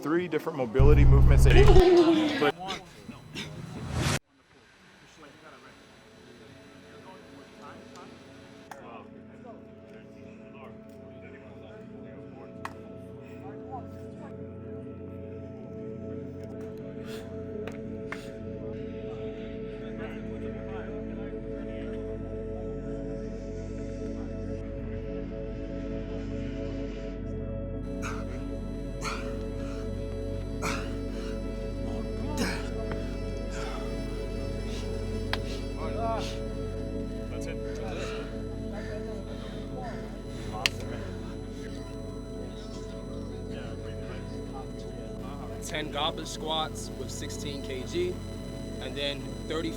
3 different mobility movements that you but 10 goblet squats with 16 kg, and then 30.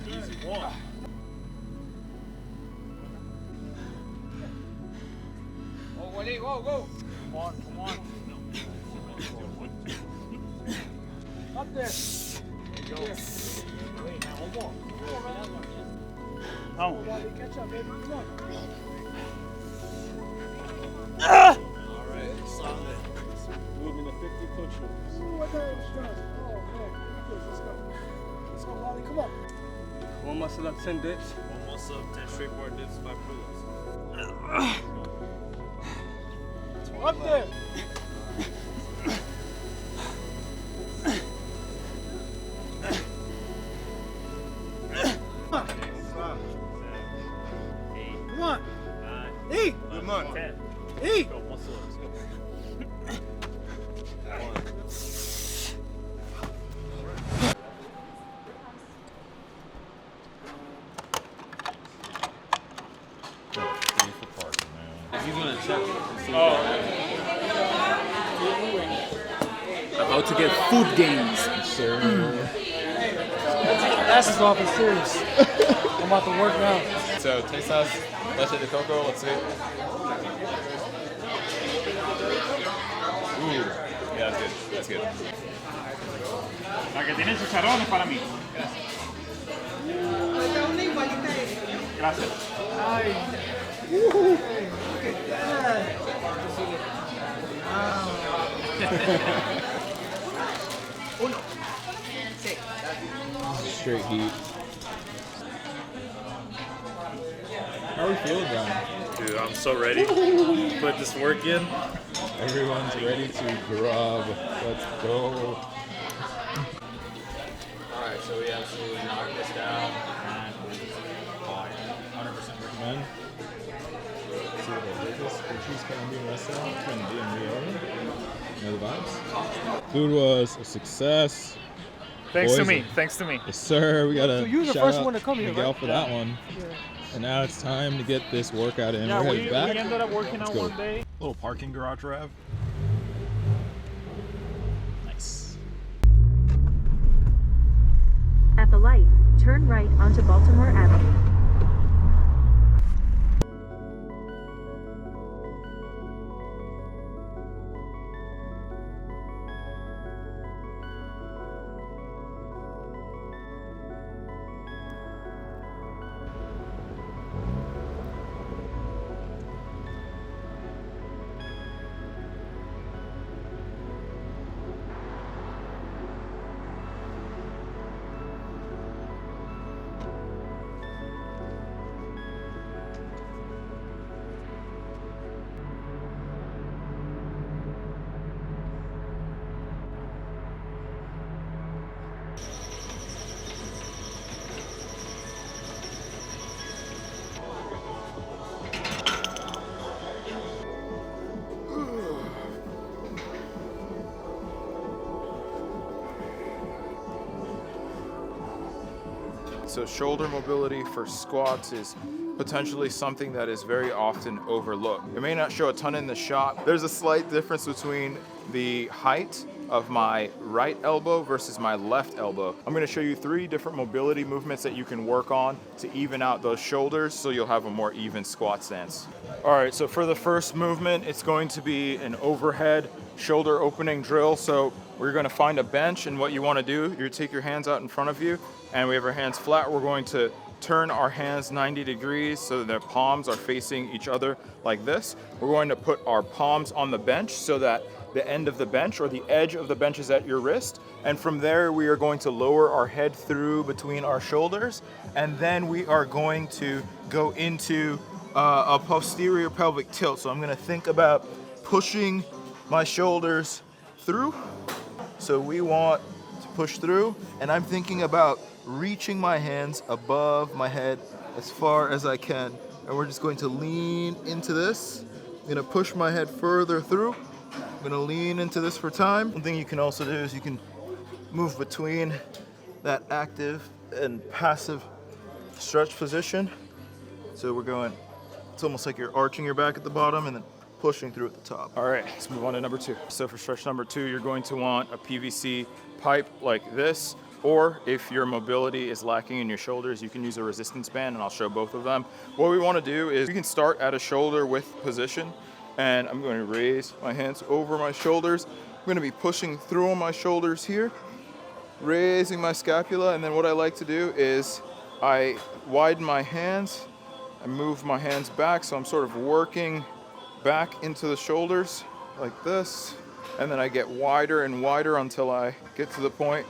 Easy one. Oh, Wally, go, go. Come on, come on. Up there. There you go. Wait, now one more. Come on. Catch up, baby. Come on. Ah! All right, solid. Moving to 50 push-ups. Ooh, what the hell is that? Oh, man. Let's go. Let's go, Wally. Come on. One muscle up, 10 dips. One muscle up, 10 straight bar dips, 5 pull-ups. Up there. Come on. 8. Come on. 10. 8. Go, muscle up. Let's go. he's gonna check. About to get food gains. Sure. Glasses off is serious. I'm about to work now. So taste test, leche de coco, let's see. Ooh, yeah, that's good. That's good. La que tiene chicharrón es para mí. Gracias. Ay. Straight heat. How are we feeling, Brian? Dude, I'm so ready. Put this work in. Everyone's ready to grub. Let's go. Alright, so we absolutely knocked this down and 100% recommend. See what I did this? Richie's Colombian restaurant in DMV area. You know the vibes? Food was a success. Thanks to Boys me. are- Thanks to me. Yes, sir. We got So to you were the shout first out one to come here, Miguel right? for that one. Yeah. And now it's time to get this workout in. Yeah, We're we headed back. ended up working Let's out go. one day. Little parking garage rev. Nice. At the light, turn right onto Baltimore Avenue. So shoulder mobility for squats is potentially something that is very often overlooked. It may not show a ton in the shot. There's a slight difference between the height of my right elbow versus my left elbow. I'm gonna show you 3 different mobility movements that you can work on to even out those shoulders so you'll have a more even squat stance. All right, so for the first movement, it's going to be an overhead shoulder opening drill. So we're gonna find a bench, and what you wanna do, you take your hands out in front of you, and we have our hands flat. We're going to turn our hands 90 degrees so that their palms are facing each other like this. We're going to put our palms on the bench so that the end of the bench or the edge of the bench is at your wrist. And from there, we are going to lower our head through between our shoulders. And then we are going to go into a posterior pelvic tilt. So I'm gonna think about pushing my shoulders through. So we want to push through, and I'm thinking about reaching my hands above my head as far as I can. And we're just going to lean into this. I'm gonna push my head further through. I'm gonna lean into this for time. One thing you can also do is you can move between that active and passive stretch position. So we're going, it's almost like you're arching your back at the bottom and then pushing through at the top. All right, let's move on to number 2. So for stretch number 2, you're going to want a PVC pipe like this, or if your mobility is lacking in your shoulders, you can use a resistance band, and I'll show both of them. What we want to do is we can start at a shoulder width position, and I'm going to raise my hands over my shoulders. I'm going to be pushing through on my shoulders here, raising my scapula, and then what I like to do is I widen my hands, I move my hands back, so I'm sort of working back into the shoulders like this, and then I get wider and wider until I get to the point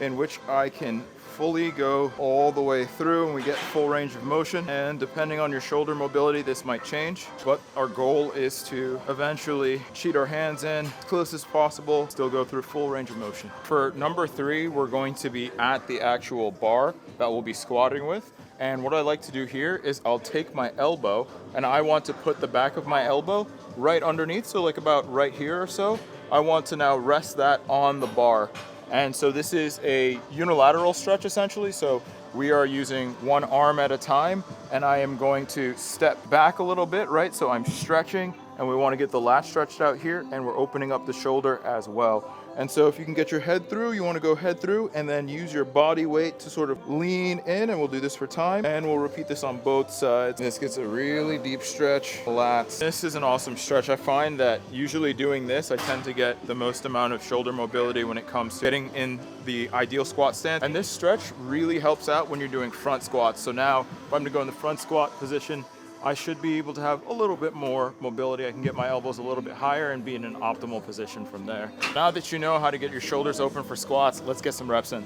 in which I can fully go all the way through and we get full range of motion. And depending on your shoulder mobility, this might change, but our goal is to eventually cheat our hands in as close as possible, still go through full range of motion. For number 3, we're going to be at the actual bar that we'll be squatting with. And what I like to do here is I'll take my elbow and I want to put the back of my elbow right underneath, so like about right here or so. I want to now rest that on the bar. And so this is a unilateral stretch essentially. So we are using one arm at a time, and I am going to step back a little bit, right? So I'm stretching, and we want to get the lat stretched out here, and we're opening up the shoulder as well. And so if you can get your head through, you want to go head through and then use your body weight to sort of lean in, and we'll do this for time, and we'll repeat this on both sides. This gets a really deep stretch, lats. This is an awesome stretch. I find that usually doing this, I tend to get the most amount of shoulder mobility when it comes to getting in the ideal squat stance. And this stretch really helps out when you're doing front squats. So now if I'm to go in the front squat position, I should be able to have a little bit more mobility. I can get my elbows a little bit higher and be in an optimal position from there. Now that you know how to get your shoulders open for squats, let's get some reps in.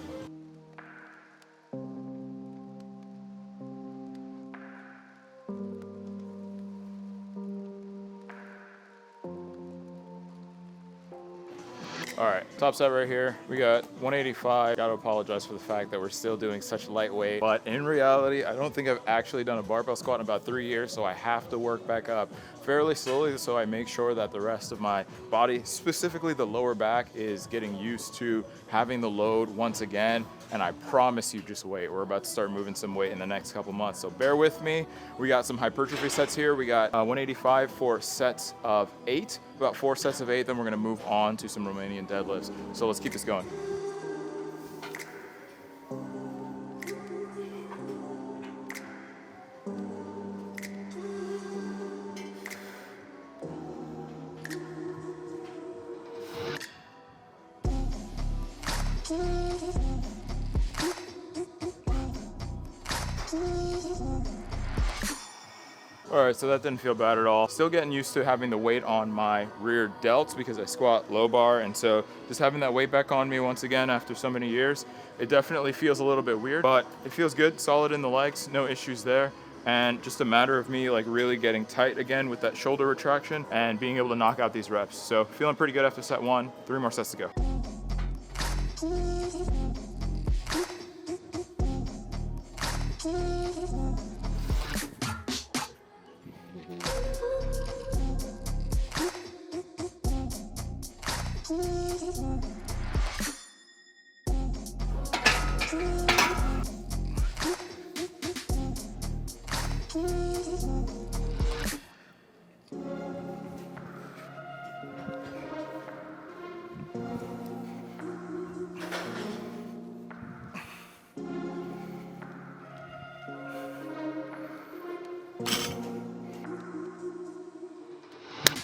All right, top set right here. We got 185. Gotta apologize for the fact that we're still doing such lightweight, but in reality, I don't think I've actually done a barbell squat in about 3 years, so I have to work back up fairly slowly so I make sure that the rest of my body, specifically the lower back, is getting used to having the load once again. And I promise you, just wait. We're about to start moving some weight in the next couple months, so bear with me. We got some hypertrophy sets here. We got 185 for sets of 8, about 4 sets of 8, then we're gonna move on to some Romanian deadlifts. So let's keep this going. All right, so that didn't feel bad at all. Still getting used to having the weight on my rear delts because I squat low bar, and so just having that weight back on me once again after so many years, it definitely feels a little bit weird, but it feels good, solid in the legs, no issues there. And just a matter of me like really getting tight again with that shoulder retraction and being able to knock out these reps. So feeling pretty good after set 1, 3 more sets to go.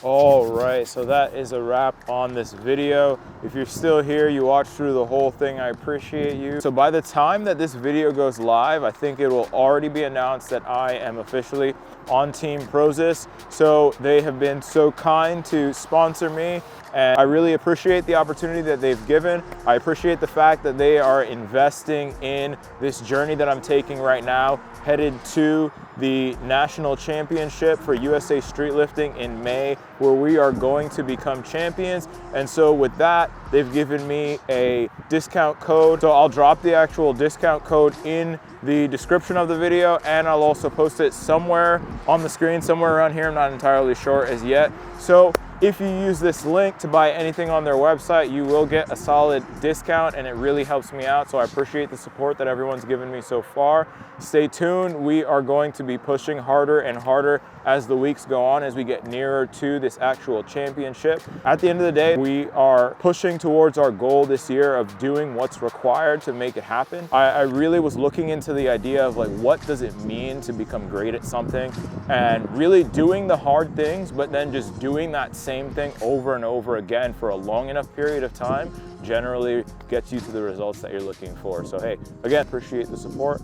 All right, so that is a wrap on this video. If you're still here, you watched through the whole thing, I appreciate you. So by the time that this video goes live, I think it will already be announced that I am officially on Team Prozis. So they have been so kind to sponsor me, and I really appreciate the opportunity that they've given. I appreciate the fact that they are investing in this journey that I'm taking right now, headed to the national championship for USA Streetlifting in May, where we are going to become champions. And so with that, they've given me a discount code. So I'll drop the actual discount code in the description of the video, and I'll also post it somewhere on the screen, somewhere around here. I'm not entirely sure as yet. So if you use this link to buy anything on their website, you will get a solid discount, and it really helps me out. So I appreciate the support that everyone's given me so far. Stay tuned. We are going to be pushing harder and harder as the weeks go on, as we get nearer to this actual championship. At the end of the day, we are pushing towards our goal this year of doing what's required to make it happen. I really was looking into the idea of like, what does it mean to become great at something, and really doing the hard things, but then just doing that same thing over and over again for a long enough period of time generally gets you to the results that you're looking for. So hey, again, appreciate the support.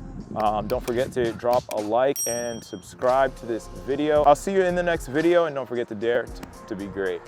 Don't forget to drop a like and subscribe to this video. I'll see you in the next video, and don't forget to dare to be great.